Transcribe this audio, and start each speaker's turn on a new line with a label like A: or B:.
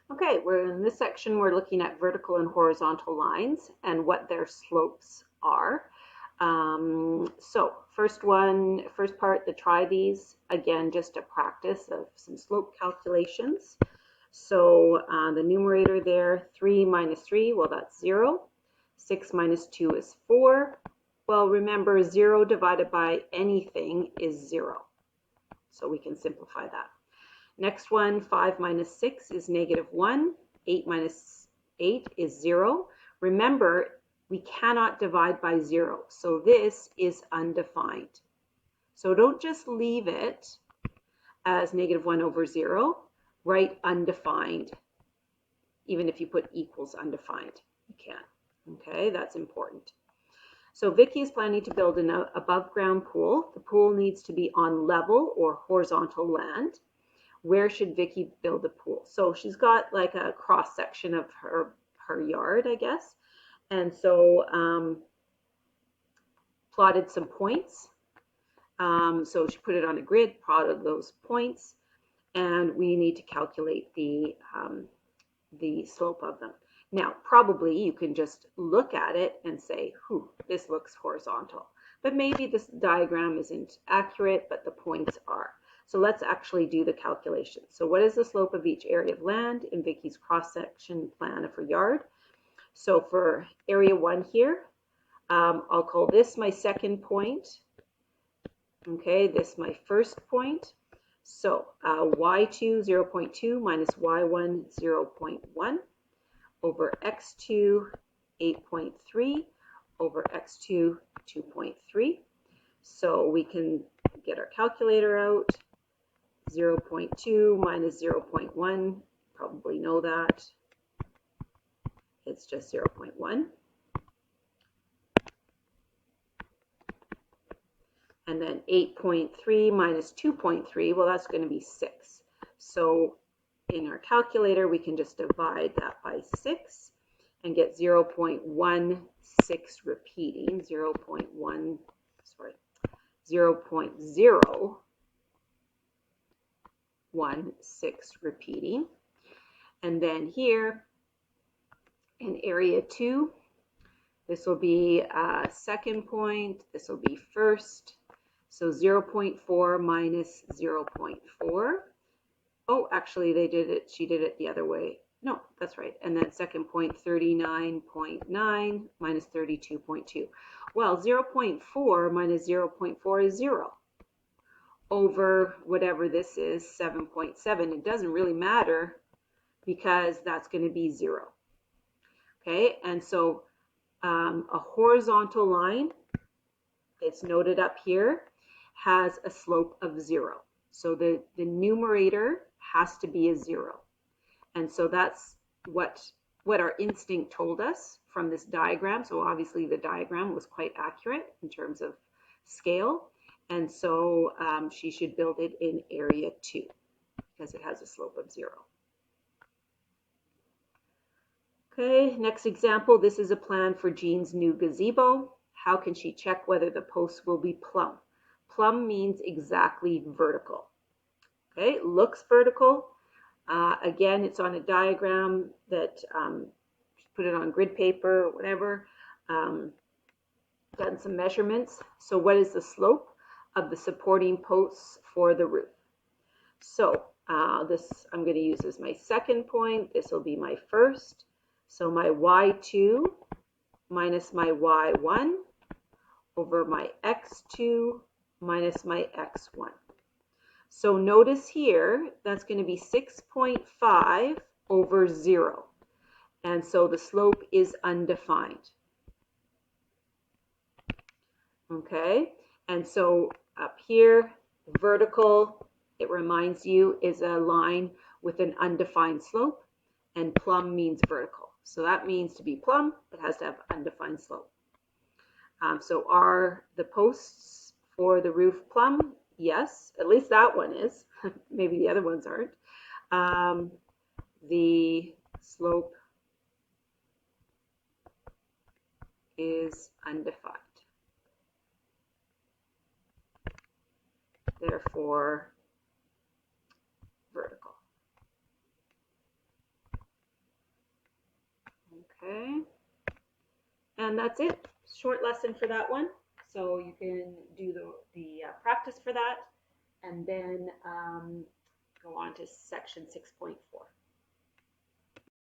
A: Okay, we're in this section, we're looking at vertical and horizontal lines and what their slopes are. So first part, the try these, again, just a practice of some slope calculations. So the numerator there, 3 minus 3, well, that's 0. 6 minus 2 is 4. Well, remember, 0 divided by anything is 0. So we can simplify that. Next one, 5 minus 6 is -1. 8 minus 8 is 0. Remember, we cannot divide by 0. So this is undefined. So don't just leave it as -1 over 0. Write undefined. Even if you put equals undefined, you can. Okay, that's important. So Vicky is planning to build an above ground pool. The pool needs to be on level or horizontal land. Where should Vicky build a pool? So she's got like a cross section of her yard, I guess. And so plotted some points. So she put it on a grid, plotted those points, and we need to calculate the slope of them. Now, probably you can just look at it and say, this looks horizontal. But maybe this diagram isn't accurate, but the points are. So let's actually do the calculation. So what is the slope of each area of land in Vicky's cross-section plan of her yard? So for area 1 here, I'll call this my second point. Okay, this my first point. So y2, 0.2 minus y1, 0.1 over x2, 8.3 over x2, 2.3. So we can get our calculator out. 0.2 minus 0.1, probably know that. It's just 0.1. And then 8.3 minus 2.3, well, that's going to be 6. So in our calculator, we can just divide that by 6 and get 0.16 repeating, 0.016 repeating. And then here in area 2, this will be second point, this will be first. So 0.4 minus 0.4. Oh, actually she did it the other way. No, that's right. And then second point, 39.9 minus 32.2. Well, 0.4 minus 0.4 is 0 over whatever this is, 7.7. It doesn't really matter because that's going to be 0. Okay, and so a horizontal line, it's noted up here, has a slope of 0. So the numerator has to be a 0. And so that's what our instinct told us from this diagram. So obviously the diagram was quite accurate in terms of scale. And so she should build it in area 2 because it has a slope of 0. Okay, next example. This is a plan for Jean's new gazebo. How can she check whether the posts will be plumb? Plumb means exactly vertical. Okay, it looks vertical. Again, it's on a diagram that put it on grid paper or whatever. Done some measurements. So what is the slope of the supporting posts for the roof? So this I'm going to use as my second point. This will be my first. So my y2 minus my y1 over my x2 minus my x1. So notice here, that's going to be 6.5 over 0. And so the slope is undefined. Okay, and so up here, vertical, it reminds you, is a line with an undefined slope, and plumb means vertical. So that means to be plumb, it has to have undefined slope. So are the posts for the roof plumb? Yes, at least that one is. Maybe the other ones aren't. The slope is undefined. Therefore, vertical. Okay, and that's it. Short lesson for that one. So you can do the practice for that, and then go on to section 6.4.